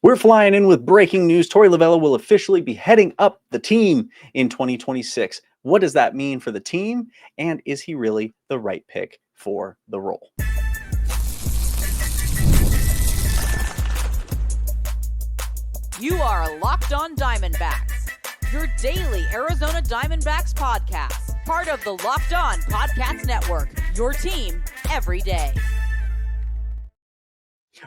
We're flying in with breaking news. Torey Lovullo will officially be heading up the team in 2026. What does that mean for the team? And is he really the right pick for the role? You are Locked On Diamondbacks, your daily Arizona Diamondbacks podcast, part of the Locked On Podcast Network, your team every day.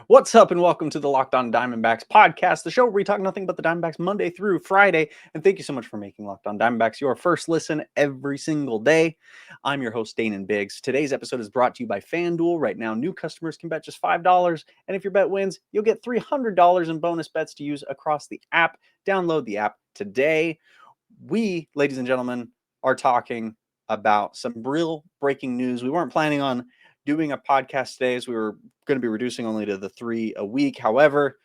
What's up, and welcome to the Locked On Diamondbacks podcast, the show where we talk nothing but the Diamondbacks Monday through Friday. And thank you so much for making Locked On Diamondbacks your first listen every single day. I'm your host, Dane Biggs. Today's episode is brought to you by FanDuel. Right now, new customers can bet just $5, and if your bet wins, you'll get $300 in bonus bets to use across the app. Download the app today. We, ladies and gentlemen, are talking about some real breaking news. We weren't planning on doing a podcast today, as we were going to be reducing only to the 3 a week. However,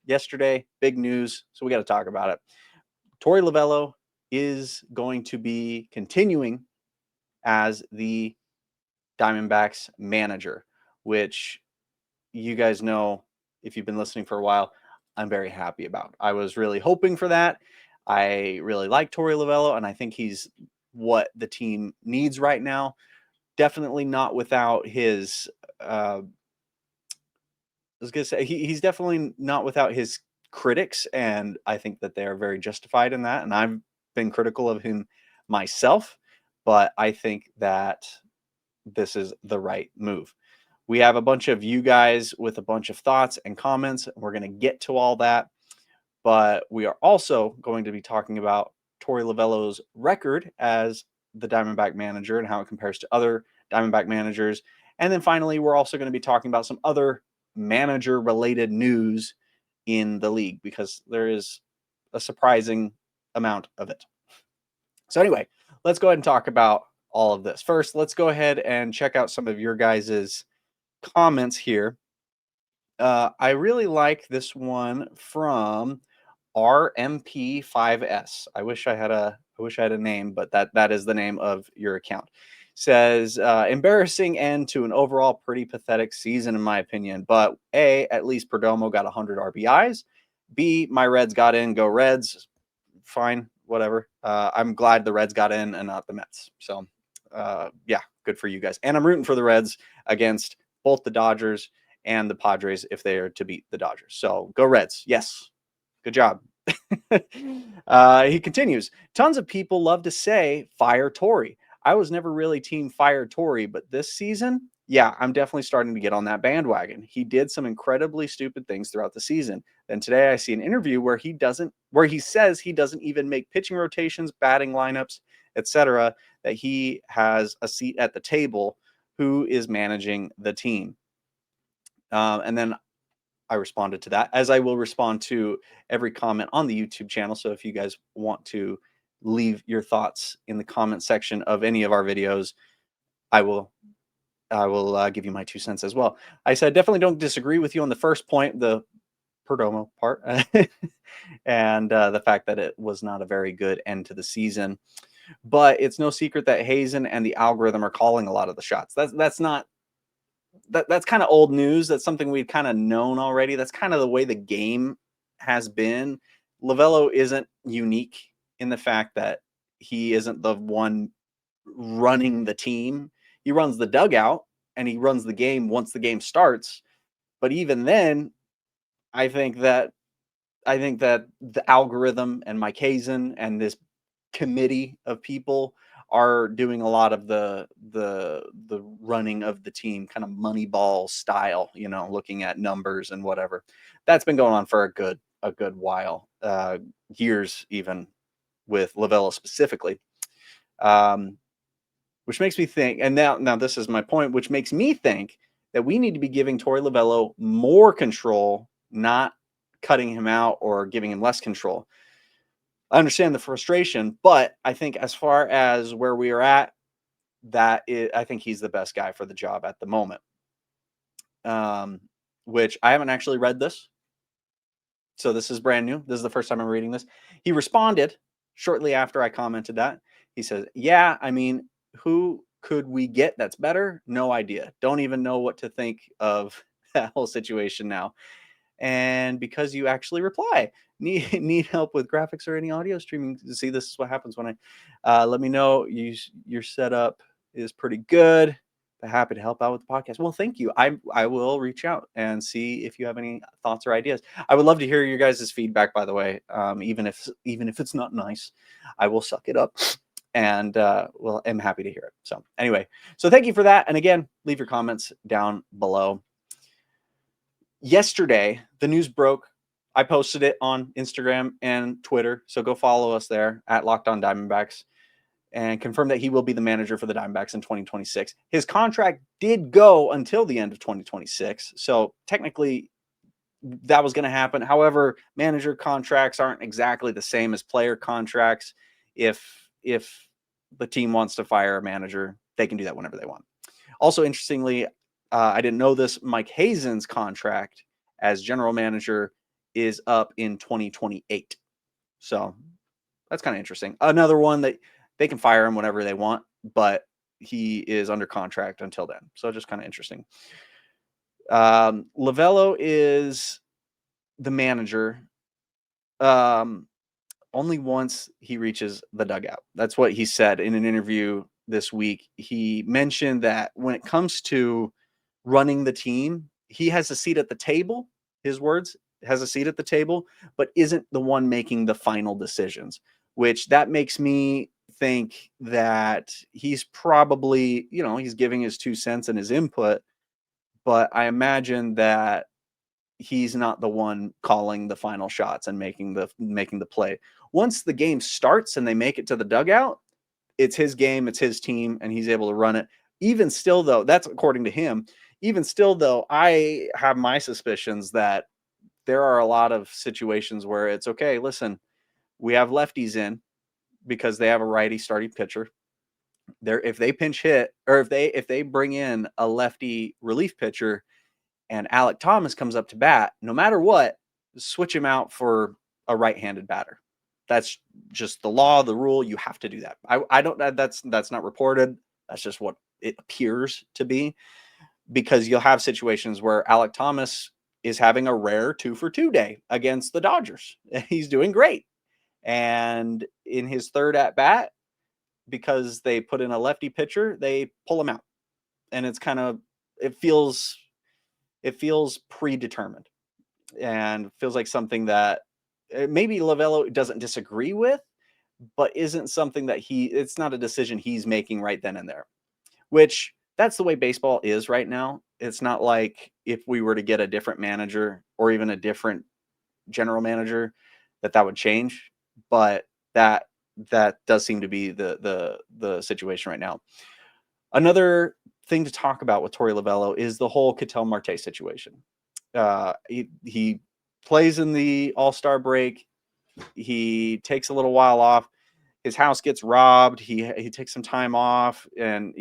yesterday, big news, so we got to talk about it. Torey Lovullo is going to be continuing as the Diamondbacks manager, which you guys know, if you've been listening for a while, I'm very happy about. I was really hoping for that. I really like Torey Lovullo, and I think he's what the team needs right now. Definitely not without his, I was going to say, he's definitely not without his critics, and I think that they're very justified in that. And I've been critical of him myself, but I think that this is the right move. We have a bunch of you guys with a bunch of thoughts and comments, and we're going to get to all that. But we are also going to be talking about Torey Lovullo's record as the Diamondback manager and how it compares to other Diamondback managers. And then finally, we're also going to be talking about some other manager-related news in the league, because there is a surprising amount of it. So anyway, let's go ahead and talk about all of this. First, let's go ahead and check out some of your guys' comments here. I really like this one from RMP5S. I wish I had a name, but that is the name of your account. Says embarrassing end to an overall pretty pathetic season, in my opinion. But A, at least Perdomo got 100 RBIs. B, my Reds got in. Go Reds. Fine, whatever. I'm glad the Reds got in and not the Mets. So yeah, good for you guys. And I'm rooting for the Reds against both the Dodgers and the Padres if they are to beat the Dodgers. So go Reds. Yes. Good job. He continues. Tons of people love to say, fire Torey. I was never really team fire Torey, but this season, yeah, I'm definitely starting to get on that bandwagon. He did some incredibly stupid things throughout the season. Then today I see an interview where he says he doesn't even make pitching rotations, batting lineups, etc., that he has a seat at the table. Who is managing the team? And then I responded to that, as I will respond to every comment on the YouTube channel. So if you guys want to leave your thoughts in the comment section of any of our videos, I will give you my 2 cents as well. I said, definitely don't disagree with you on the first point, the Perdomo part, and the fact that it was not a very good end to the season. But it's no secret that Hazen and the algorithm are calling a lot of the shots. That's kind of old news. That's something we'd kind of known already. That's kind of the way the game has been. Lovullo isn't unique in the fact that he isn't the one running the team. He runs the dugout and he runs the game once the game starts. But even then, I think that the algorithm and Mike Hazen and this committee of people are doing a lot of the running of the team, kind of Moneyball style, looking at numbers and whatever. That's been going on for a good while, years even, with Lovullo specifically, which makes me think. And now this is my point, which makes me think that we need to be giving Torey Lovullo more control, not cutting him out or giving him less control. I understand the frustration, but I think as far as where we are at, I think he's the best guy for the job at the moment. Which I haven't actually read this. So this is brand new. This is the first time I'm reading this. He responded shortly after I commented that. He says, yeah, I mean, who could we get that's better? No idea. Don't even know what to think of that whole situation now. and because you actually reply. Need help with graphics or any audio streaming? See, this is what happens when I let me know your setup is pretty good. Happy to help out with the podcast. Well, thank you. I will reach out and see if you have any thoughts or ideas. I would love to hear your guys' feedback, by the way. Even if it's not nice, I will suck it up and well, I'm happy to hear it. So anyway, so thank you for that. And again, leave your comments down below. Yesterday, the news broke. I posted it on Instagram and Twitter. So go follow us there at Locked On Diamondbacks and confirmed that he will be the manager for the Diamondbacks in 2026. His contract did go until the end of 2026. So technically that was going to happen. However, manager contracts aren't exactly the same as player contracts. If the team wants to fire a manager, they can do that whenever they want. Also, interestingly, I didn't know this, Mike Hazen's contract as general manager is up in 2028. So that's kind of interesting. Another one that they can fire him whenever they want, but he is under contract until then. So just kind of interesting. Lovullo is the manager only once he reaches the dugout. That's what he said in an interview this week. He mentioned that when it comes to running the team, he has a seat at the table, his words, has a seat at the table, but isn't the one making the final decisions, which that makes me think that he's probably, he's giving his 2 cents and his input, but I imagine that he's not the one calling the final shots and making the play. Once the game starts and they make it to the dugout, it's his game, it's his team, and he's able to run it. Even still, though, that's according to him. Even still, though, I have my suspicions that there are a lot of situations where it's okay. Listen, we have lefties in because they have a righty starting pitcher. If they pinch hit, or if they bring in a lefty relief pitcher, and Alek Thomas comes up to bat, no matter what, switch him out for a right-handed batter. That's just the law, the rule. You have to do that. I don't. That's not reported. That's just what it appears to be, because you'll have situations where Alek Thomas is having a rare 2-for-2 day against the Dodgers. He's doing great, and in his third at bat, because they put in a lefty pitcher, they pull him out, and it's kind of it feels predetermined and feels like something that maybe Lovullo doesn't disagree with, but isn't something that it's not a decision he's making right then and there, which that's the way baseball is right now. It's not like if we were to get a different manager or even a different general manager that would change, but that does seem to be the situation right now. Another thing to talk about with Torey Lovullo is the whole Ketel Marte situation. He plays in the All-Star break. He takes a little while off. His house gets robbed. He takes some time off, and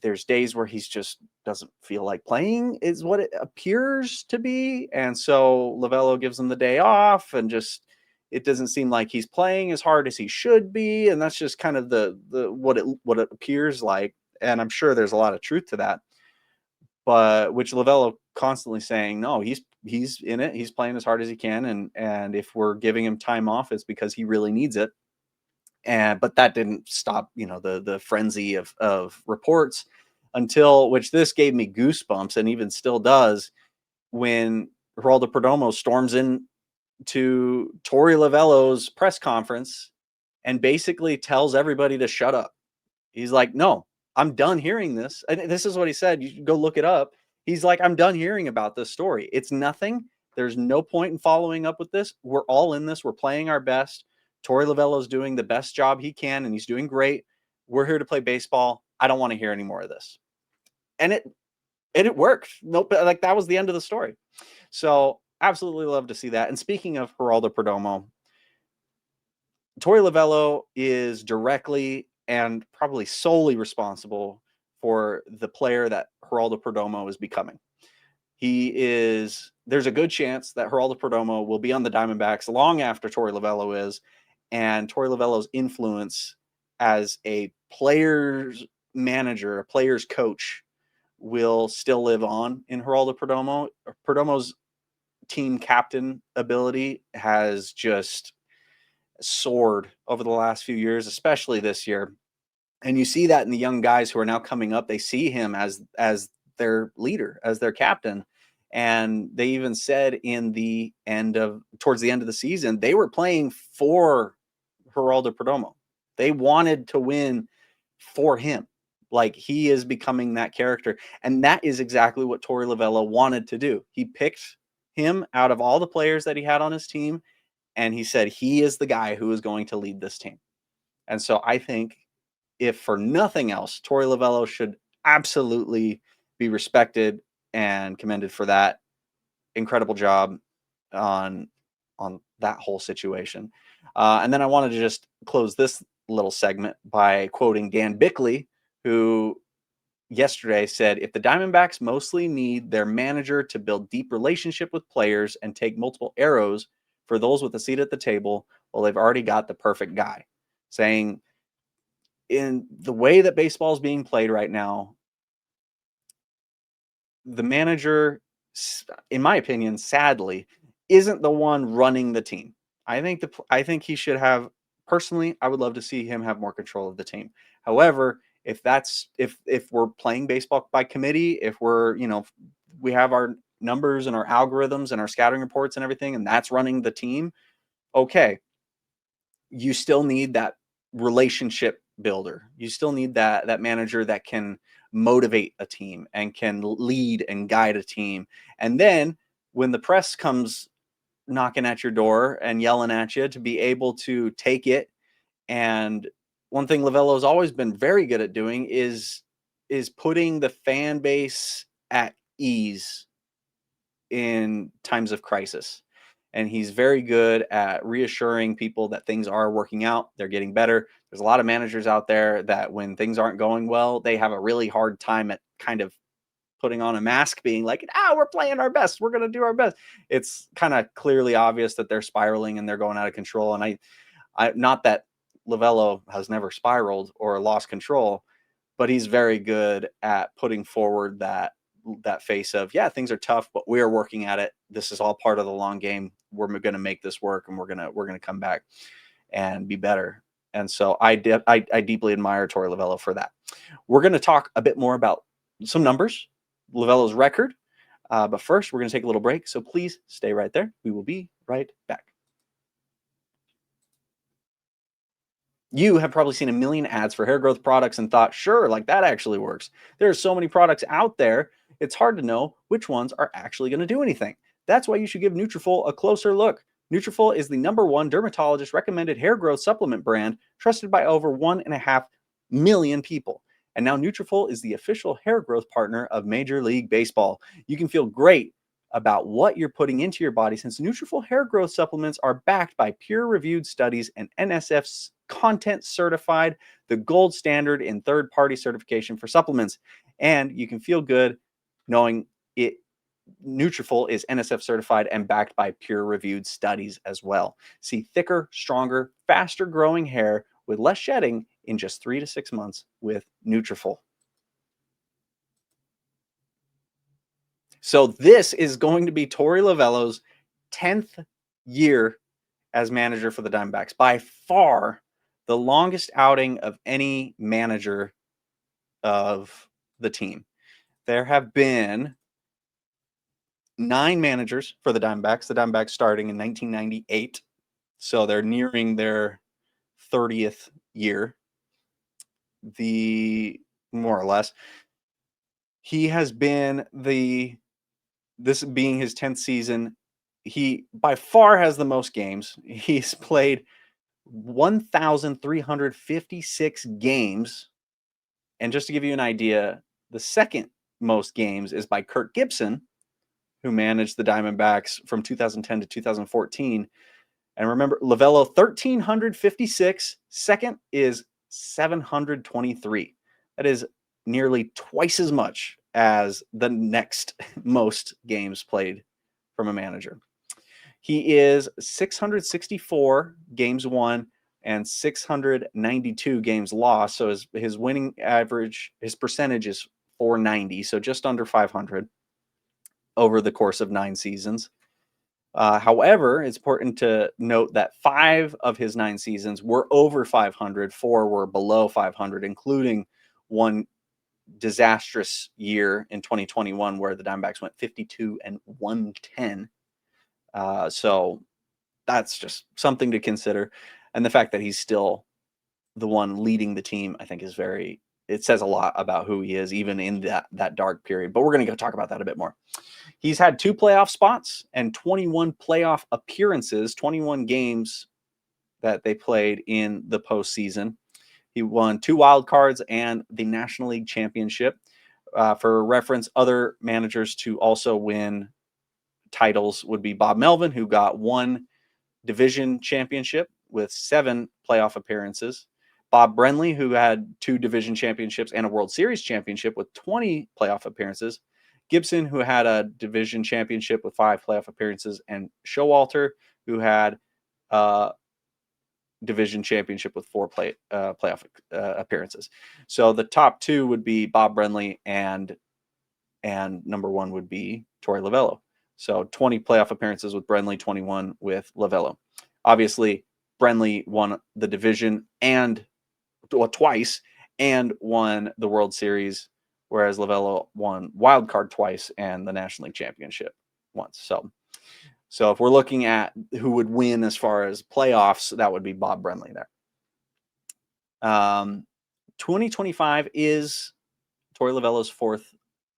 there's days where he's just doesn't feel like playing, is what it appears to be. And so Lovullo gives him the day off, and just it doesn't seem like he's playing as hard as he should be. And that's just kind of the what it appears like. And I'm sure there's a lot of truth to that. But which Lovullo constantly saying, no, he's in it. He's playing as hard as he can. And if we're giving him time off, it's because he really needs it. But that didn't stop, the frenzy of reports which this gave me goosebumps, and even still does, when Geraldo Perdomo storms in to Torey Lovullo's press conference and basically tells everybody to shut up. He's like, no, I'm done hearing this. And this is what he said. You should go look it up. He's like, I'm done hearing about this story. It's nothing. There's no point in following up with this. We're all in this. We're playing our best. Torey Lovullo's doing the best job he can, and he's doing great. We're here to play baseball. I don't want to hear any more of this. And it worked. Nope, like that was the end of the story. So absolutely love to see that. And speaking of Geraldo Perdomo, Torey Lovullo is directly and probably solely responsible for the player that Geraldo Perdomo is becoming. There's a good chance that Geraldo Perdomo will be on the Diamondbacks long after Torey Lovullo is, and Torey Lovullo's influence as a player's manager, a player's coach, will still live on in Geraldo Perdomo. Perdomo's team captain ability has just soared over the last few years, especially this year. And you see that in the young guys who are now coming up. They see him as their leader, as their captain. And they even said towards the end of the season, they were playing for Geraldo Perdomo. They wanted to win for him. Like, he is becoming that character. And that is exactly what Torey Lovullo wanted to do. He picked him out of all the players that he had on his team, and he said he is the guy who is going to lead this team. And so I think, if for nothing else, Torey Lovullo should absolutely be respected and commended for that incredible job on that whole situation. And then I wanted to just close this little segment by quoting Dan Bickley, who yesterday said, if the Diamondbacks mostly need their manager to build deep relationship with players and take multiple arrows for those with a seat at the table, well, they've already got the perfect guy. Saying, in the way that baseball is being played right now, the manager, in my opinion, sadly, isn't the one running the team. I think he should have, personally, I would love to see him have more control of the team. However, if we're playing baseball by committee, if we're, we have our numbers and our algorithms and our scouting reports and everything, and that's running the team, okay, you still need that relationship builder. You still need that manager that can motivate a team and can lead and guide a team. And then when the press comes knocking at your door and yelling at you, to be able to take it. And one thing Lovullo has always been very good at doing is putting the fan base at ease in times of crisis. And he's very good at reassuring people that things are working out. They're getting better. There's a lot of managers out there that when things aren't going well, they have a really hard time at kind of putting on a mask, being like, we're playing our best. We're going to do our best. It's kind of clearly obvious that they're spiraling and they're going out of control. And I not that Lovullo has never spiraled or lost control, but he's very good at putting forward that face of, things are tough, but we are working at it. This is all part of the long game. We're going to make this work, and we're going to come back and be better. And so I deeply admire Torey Lovullo for that. We're going to talk a bit more about some numbers, Lovullo's record. But first, we're going to take a little break. So please stay right there. We will be right back. You have probably seen a million ads for hair growth products and thought, sure, like that actually works. There are so many products out there, it's hard to know which ones are actually going to do anything. That's why you should give Nutrafol a closer look. Nutrafol is the #1 dermatologist recommended hair growth supplement brand, trusted by over 1.5 million people. And now Nutrafol is the official hair growth partner of Major League Baseball. You can feel great about what you're putting into your body, since Nutrafol hair growth supplements are backed by peer-reviewed studies and NSF's content certified, the gold standard in third-party certification for supplements. And you can feel good knowing it. Nutrafol is NSF certified and backed by peer-reviewed studies as well. See thicker, stronger, faster growing hair with less shedding in just 3 to 6 months with Nutrafol. So this is going to be Torey Lovullo's 10th year as manager for the Diamondbacks. By far the longest outing of any manager of the team. There have been 9 managers for the Diamondbacks starting in 1998. So they're nearing their 30th year. More or less. He has been this being his 10th season, he by far has the most games. He's played 1,356 games. And just to give you an idea, the second most games is by Kirk Gibson, who managed the Diamondbacks from 2010 to 2014. And remember, Lovullo, 1,356. Second is 723. That is nearly twice as much as the next most games played from a manager. He is 664 games won and 692 games lost. So his winning average, his percentage is .490, so just under 500 over the course of 9 seasons. However, it's important to note that 5 of his 9 seasons were over 500, 4 were below 500, including one disastrous year in 2021 where the Diamondbacks went 52-110. So that's just something to consider. And the fact that he's still the one leading the team, I think it says a lot about who he is, even in that dark period. But we're going to go talk about that a bit more. He's had 2 playoff spots and 21 playoff appearances, 21 games that they played in the postseason. He won 2 wild cards and the National League Championship. For reference, other managers to also win titles would be Bob Melvin, who got 1 division championship with 7 playoff appearances. Bob Brenly, who had 2 division championships and a World Series championship with 20 playoff appearances. Gibson, who had a division championship with 5 playoff appearances. And Showalter, who had a division championship with 4 playoff appearances. So the top 2 would be Bob Brenly, and number 1 would be Torey Lovullo. So 20 playoff appearances with Brenly, 21 with Lovullo. Obviously, Brenly won the division twice and won the World Series, whereas Lovullo won wild card twice and the National League Championship once. So if we're looking at who would win as far as playoffs, that would be Bob Brenly there. 2025 is Torey Lovullo's 4th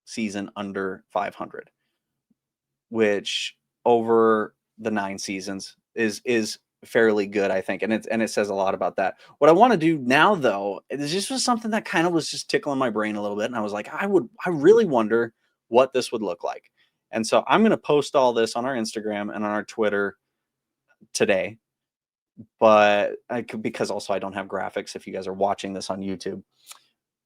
season under 500, which over the 9 seasons is fairly good, I think. And it says a lot about that. What I want to do now, though, is this was something that kind of was just tickling my brain a little bit. And I was like, I really wonder what this would look like. And so I'm going to post all this on our Instagram and on our Twitter today. But because also I don't have graphics if you guys are watching this on YouTube.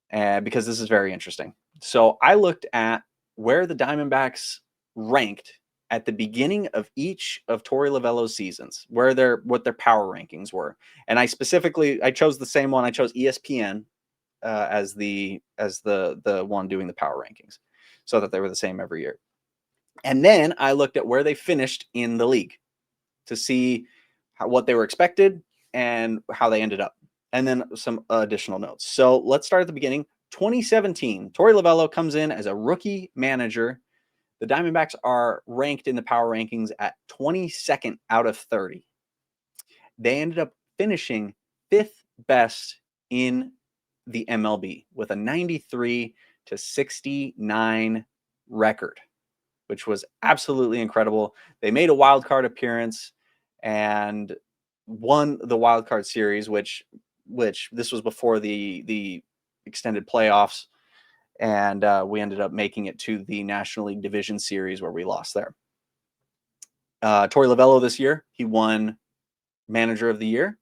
And because this is very interesting. So I looked at where the Diamondbacks ranked at the beginning of each of Torey Lovullo's seasons, what their power rankings were. And I chose the same one. I chose ESPN as the one doing the power rankings, so that they were the same every year. And then I looked at where they finished in the league to see what they were expected and how they ended up. And then some additional notes. So let's start at the beginning. 2017, Torey Lovullo comes in as a rookie manager. The Diamondbacks are ranked in the power rankings at 22nd out of 30. They ended up finishing 5th best in the MLB with a 93-69 record, which was absolutely incredible. They made a wild card appearance and won the wild card series, which this was before the extended playoffs. And we ended up making it to the National League Division Series where we lost there. Torey Lovullo this year, he won Manager of the Year.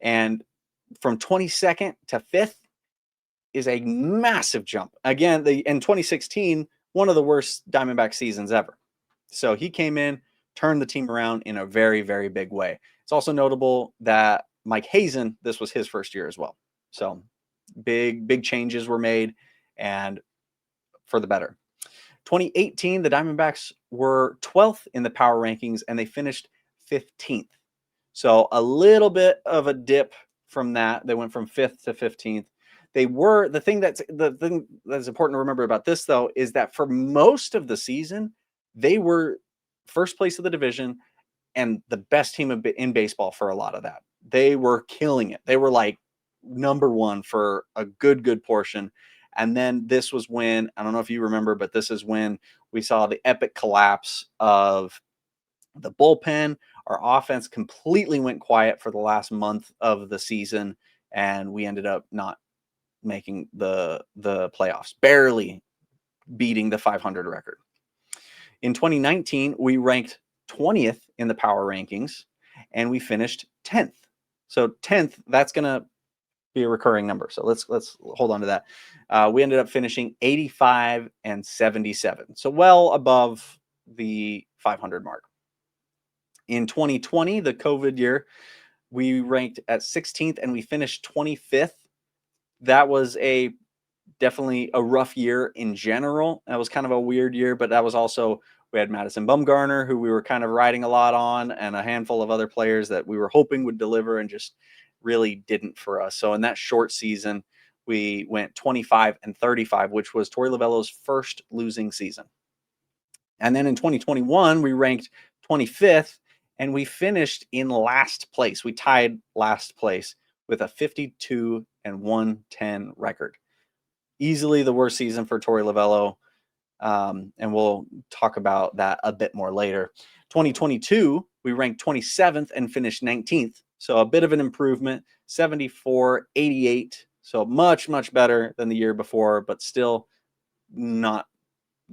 And from 22nd to 5th is a massive jump. Again, in 2016, one of the worst Diamondback seasons ever. So he came in, turned the team around in a very, very big way. It's also notable that Mike Hazen, this was his first year as well. So big changes were made, and for the better. 2018, the Diamondbacks were 12th in the power rankings, and they finished 15th. So a little bit of a dip from that. They went from 5th to 15th. The thing that's important to remember about this, though, is that for most of the season, they were first place of the division and the best team in baseball for a lot of that. They were killing it. They were like number 1 for a good portion. And then this was when, I don't know if you remember, but this is when we saw the epic collapse of the bullpen. Our offense completely went quiet for the last month of the season, and we ended up not making the playoffs, barely beating the 500 record. In 2019, we ranked 20th in the power rankings, and we finished 10th. So 10th, that's going to be a recurring number. So let's hold on to that. We ended up finishing 85-77. So well above the 500 mark. In 2020, the COVID year, we ranked at 16th and we finished 25th. That was definitely a rough year in general. That was kind of a weird year, but that was also, We had Madison Bumgarner, who we were kind of riding a lot on, and a handful of other players that we were hoping would deliver and just really didn't for us. So in that short season, we went 25-35, which was Torey Lovullo's first losing season. And then in 2021, we ranked 25th, and we finished in last place. We tied last place with a 52-110 record. Easily the worst season for Torey Lovullo. And we'll talk about that a bit more later. 2022, we ranked 27th and finished 19th. So a bit of an improvement, 74-88. So much, much better than the year before, but still not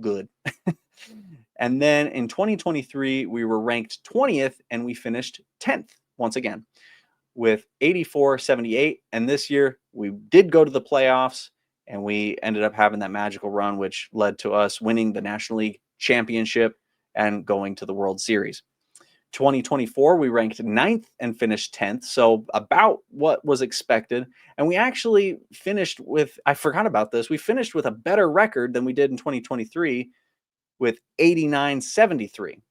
good. And then in 2023, we were ranked 20th and we finished 10th once again with 84-78. And this year we did go to the playoffs and we ended up having that magical run, which led to us winning the National League Championship and going to the World Series. 2024, we ranked 9th and finished 10th. So about what was expected. And we actually finished with, I forgot about this, we finished with a better record than we did in 2023 with 89-73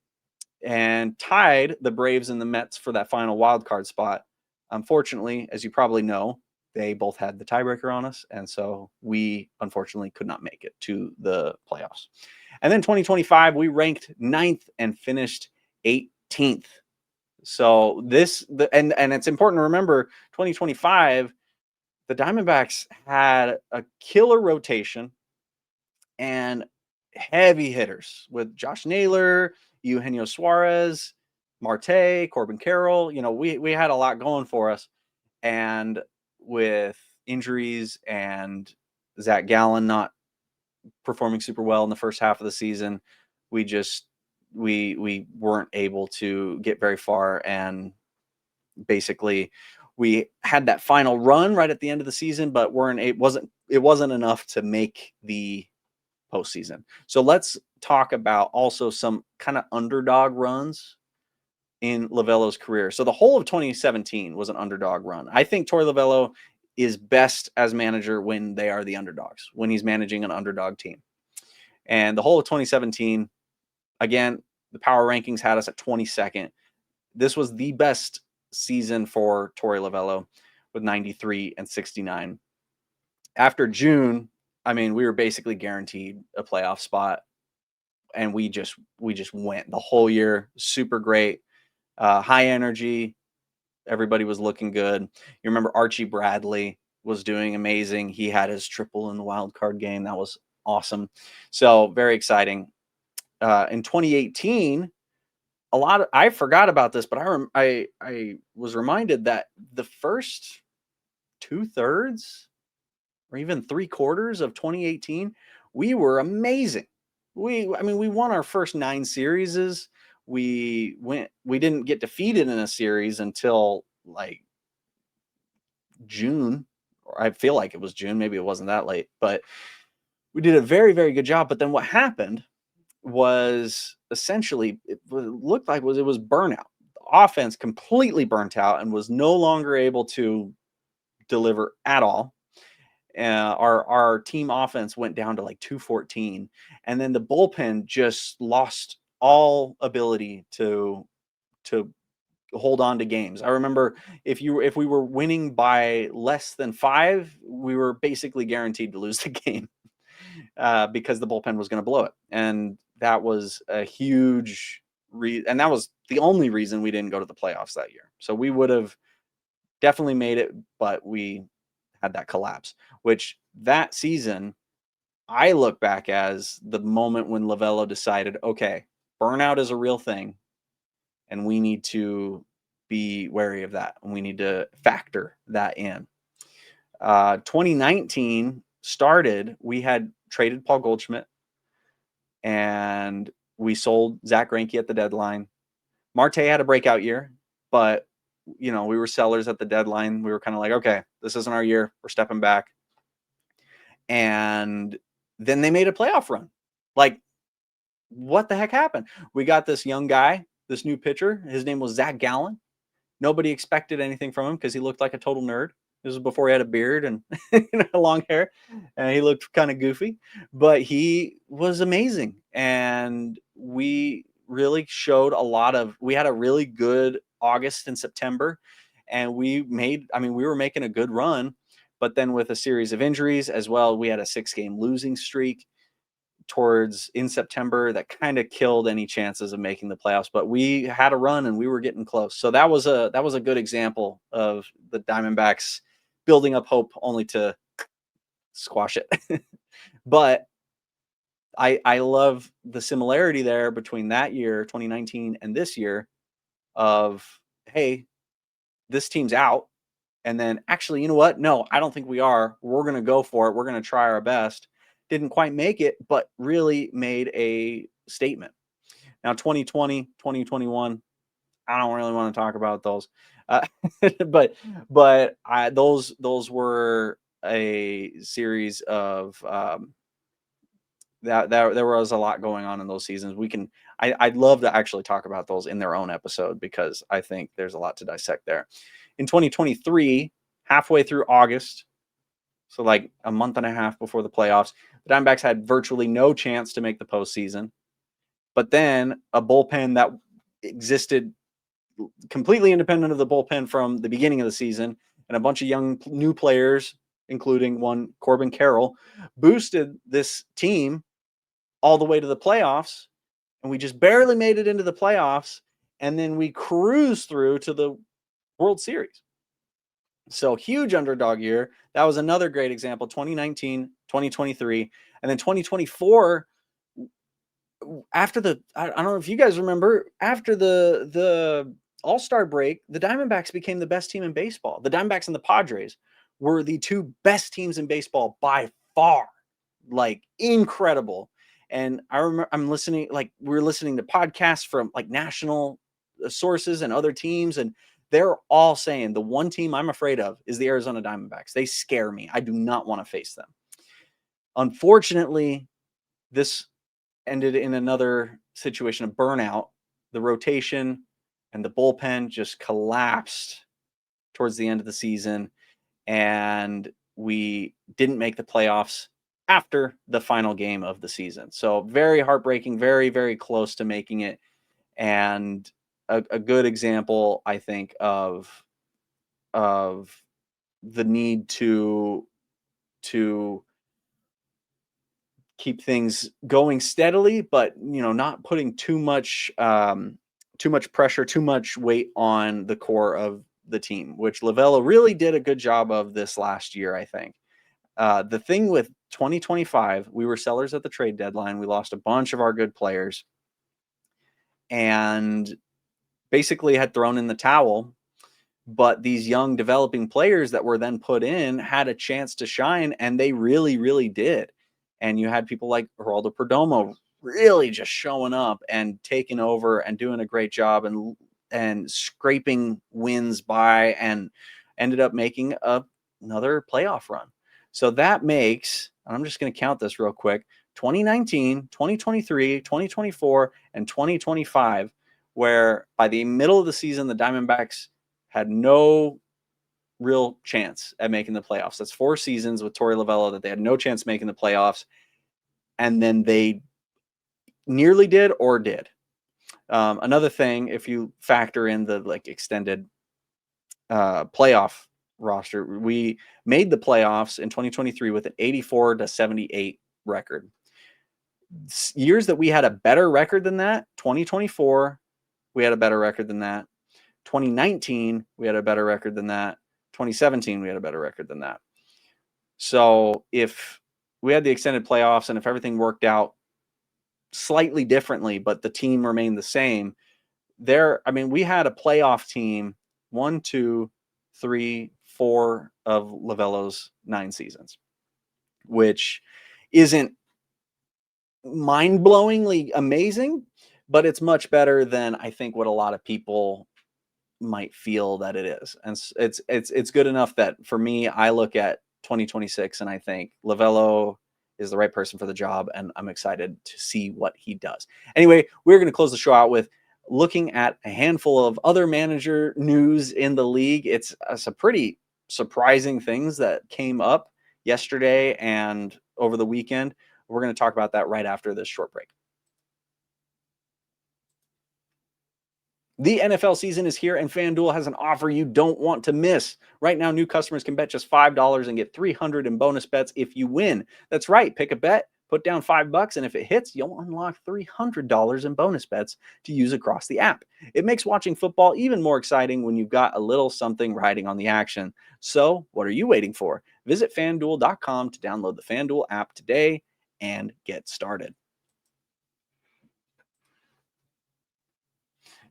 and tied the Braves and the Mets for that final wild card spot. Unfortunately, as you probably know, they both had the tiebreaker on us. And so we unfortunately could not make it to the playoffs. And then 2025, we ranked 9th and finished 18th. So and it's important to remember 2025, the Diamondbacks had a killer rotation and heavy hitters with Josh Naylor, Eugenio Suarez, Marte, Corbin Carroll. We had a lot going for us. And with injuries and Zach Gallen not performing super well in the first half of the season, we weren't able to get very far. And basically we had that final run right at the end of the season, but it wasn't enough to make the postseason. So let's talk about also some kind of underdog runs in Lovullo's career. So the whole of 2017 was an underdog run. I think Torey Lovullo is best as manager when they are the underdogs, when he's managing an underdog team. And the whole of 2017, again, the power rankings had us at 22nd. This was the best season for Torey Lovullo with 93-69. After June, we were basically guaranteed a playoff spot, and we just went the whole year. Super great, high energy. Everybody was looking good. You remember Archie Bradley was doing amazing. He had his triple in the wild card game. That was awesome. So very exciting. In 2018, I forgot about this, but I was reminded that the first 2/3 or even 3/4 of 2018, we were amazing. We won our first 9 series. We didn't get defeated in a series until like June, or I feel like it was June. Maybe it wasn't that late, but we did a very, very good job. But then what happened was essentially it looked like it was burnout. The offense completely burnt out and was no longer able to deliver at all. Our team offense went down to like 214, and then the bullpen just lost all ability to hold on to games. I remember if we were winning by less than 5, we were basically guaranteed to lose the game because the bullpen was going to blow it. And that was a huge and that was the only reason we didn't go to the playoffs that year. So we would have definitely made it, but we had that collapse, which that season I look back as the moment when Lovullo decided, okay, burnout is a real thing and we need to be wary of that. And we need to factor that in. 2019 started, we had traded Paul Goldschmidt and we sold Zach Greinke at the deadline. Marte had a breakout year, but we were sellers at the deadline. We were kind of like, okay, this isn't our year. We're stepping back. And then they made a playoff run. Like, what the heck happened? We got this young guy, this new pitcher. His name was Zach Gallen. Nobody expected anything from him because he looked like a total nerd. This was before he had a beard and long hair, and he looked kind of goofy, but he was amazing. And we really showed we had a really good August and September, and we were making a good run, but then with a series of injuries as well, we had a 6-game losing streak towards in September that kind of killed any chances of making the playoffs, but we had a run and we were getting close. So that was a good example of the Diamondbacks building up hope only to squash it. But I love the similarity there between that year, 2019, and this year of, hey, this team's out. And then actually, you know what? No, I don't think we are. We're going to go for it. We're going to try our best. Didn't quite make it, but really made a statement. Now, 2020, 2021, I don't really want to talk about those. Uh, but those were a series of that there was a lot going on in those seasons. I'd love to actually talk about those in their own episode because I think there's a lot to dissect there. In 2023, halfway through August, so like a month and a half before the playoffs, the Diamondbacks had virtually no chance to make the postseason. But then a bullpen that existed completely independent of the bullpen from the beginning of the season, and a bunch of young new players, including one Corbin Carroll, boosted this team all the way to the playoffs, and we just barely made it into the playoffs, and then we cruised through to the World Series. So huge underdog year. That was another great example, 2019, 2023, and then 2024 after I don't know if you guys remember, after the All-Star break, the Diamondbacks became the best team in baseball. The Diamondbacks and the Padres were the two best teams in baseball by far. Like incredible. And I remember we're listening to podcasts from like national sources and other teams, and they're all saying the one team I'm afraid of is the Arizona Diamondbacks. They scare me. I do not want to face them. Unfortunately, this ended in another situation of burnout. The rotation and the bullpen just collapsed towards the end of the season, and we didn't make the playoffs after the final game of the season. So very heartbreaking, very, very close to making it. And a good example, I think, of the need to keep things going steadily, but not putting too much pressure, too much weight on the core of the team, which Lovullo really did a good job of this last year, I think. The thing with 2025, we were sellers at the trade deadline. We lost a bunch of our good players and basically had thrown in the towel. But these young developing players that were then put in had a chance to shine, and they really, really did. And you had people like Geraldo Perdomo really just showing up and taking over and doing a great job and scraping wins by, and ended up making another playoff run. So that makes, and I'm just going to count this real quick, 2019, 2023, 2024, and 2025, where by the middle of the season, the Diamondbacks had no real chance at making the playoffs. That's 4 seasons with Torey Lovullo that they had no chance making the playoffs. And then they nearly did or did. Another thing, if you factor in the extended playoff roster, we made the playoffs in 2023 with an 84-78 record. Years that we had a better record than that, 2024, we had a better record than that. 2019, we had a better record than that. 2017, we had a better record than that. So if we had the extended playoffs and if everything worked out slightly differently, but the team remained the same, we had a playoff team 1, 2, 3, 4 of Lovullo's 9 seasons, which isn't mind-blowingly amazing, but it's much better than I think what a lot of people might feel that it is. And it's good enough that for me, I look at 2026 and I think Lovullo is the right person for the job, and I'm excited to see what he does. Anyway, we're going to close the show out with looking at a handful of other manager news in the league. It's some pretty surprising things that came up yesterday and over the weekend. We're going to talk about that right after this short break. The NFL season is here, and FanDuel has an offer you don't want to miss. Right now, new customers can bet just $5 and get $300 in bonus bets if you win. That's right. Pick a bet, put down $5, and if it hits, you'll unlock $300 in bonus bets to use across the app. It makes watching football even more exciting when you've got a little something riding on the action. So, what are you waiting for? Visit FanDuel.com to download the FanDuel app today and get started.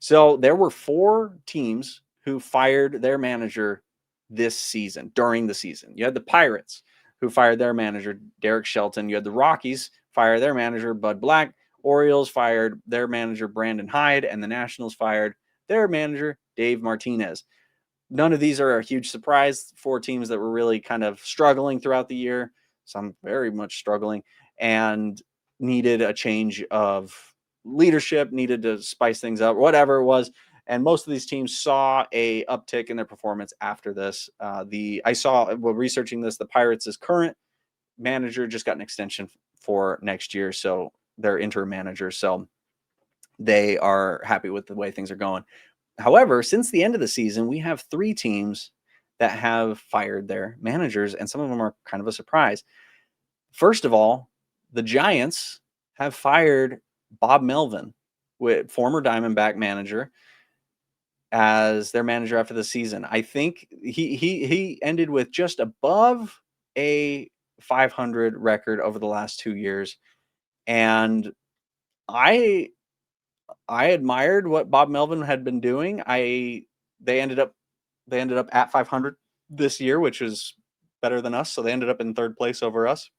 So there were 4 teams who fired their manager this season, during the season. You had the Pirates, who fired their manager, Derek Shelton. You had the Rockies fire their manager, Bud Black. Orioles fired their manager, Brandon Hyde. And the Nationals fired their manager, Dave Martinez. None of these are a huge surprise. 4 teams that were really kind of struggling throughout the year, some very much struggling, and needed a change of leadership, needed to spice things up, whatever it was. And most of these teams saw a uptick in their performance after this. I saw, while researching this, the Pirates' current manager just got an extension for next year, so they're interim manager, so they are happy with the way things are going. However, since the end of the season, we have 3 teams that have fired their managers, and some of them are kind of a surprise. First of all, the Giants have fired Bob Melvin, former Diamondback manager, as their manager after the season. I think he ended with just above a 500 record over the last 2 years, and I admired what Bob Melvin had been doing. They ended up at 500 this year, which is better than us. So they ended up in 3rd place over us.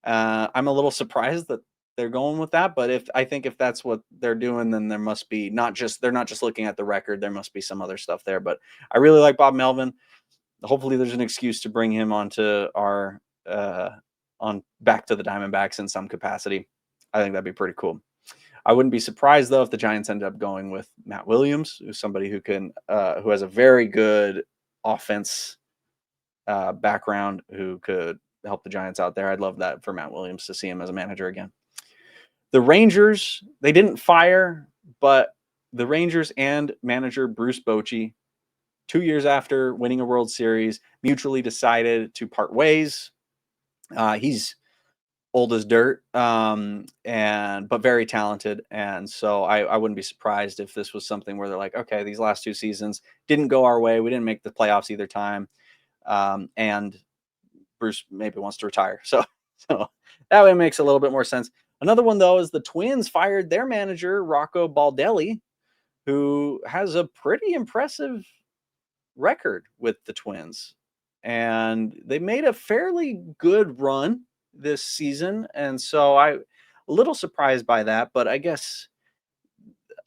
I'm a little surprised that they're going with that, but if that's what they're doing, then there must be they're not just looking at the record. There must be some other stuff there. But I really like Bob Melvin. Hopefully, there's an excuse to bring him onto our back to the Diamondbacks in some capacity. I think that'd be pretty cool. I wouldn't be surprised though if the Giants ended up going with Matt Williams, who's somebody who has a very good offense background, who could help the Giants out there. I'd love that for Matt Williams, to see him as a manager again. The Rangers, they didn't fire, but the Rangers and manager Bruce Bochy, 2 years after winning a World Series, mutually decided to part ways. He's old as dirt, but very talented. And so I wouldn't be surprised if this was something where they're like, okay, these last 2 seasons didn't go our way. We didn't make the playoffs either time. And Bruce maybe wants to retire. So that way makes a little bit more sense. Another one, though, is the Twins fired their manager, Rocco Baldelli, who has a pretty impressive record with the Twins. And they made a fairly good run this season, and so I'm a little surprised by that, but I guess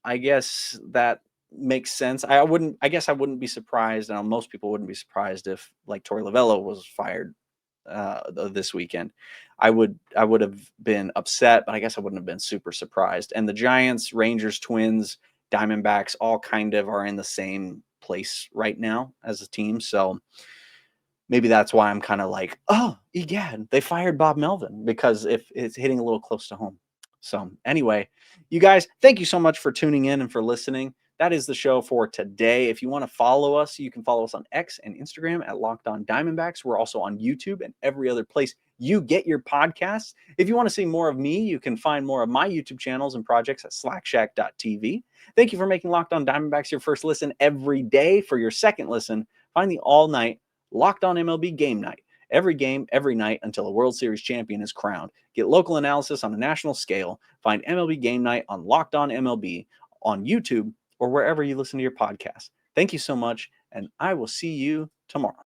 that makes sense. I guess I wouldn't be surprised, and most people wouldn't be surprised if, like, Torey Lovullo was fired this weekend. I would have been upset, but I guess I wouldn't have been super surprised. And the Giants, Rangers, Twins, Diamondbacks all kind of are in the same place right now as a team, so maybe that's why I'm kind of like, oh, egad, they fired Bob Melvin, because if it's hitting a little close to home. So anyway, you guys, thank you so much for tuning in and for listening. That is the show for today. If you want to follow us, you can follow us on X and Instagram at Locked On Diamondbacks. We're also on YouTube and every other place you get your podcasts. If you want to see more of me, you can find more of my YouTube channels and projects at slackshack.tv. Thank you for making Locked On Diamondbacks your first listen every day. For your second listen, find the all-night Locked On MLB Game Night. Every game, every night, until a World Series champion is crowned. Get local analysis on a national scale. Find MLB Game Night on Locked On MLB on YouTube or wherever you listen to your podcast. Thank you so much, and I will see you tomorrow.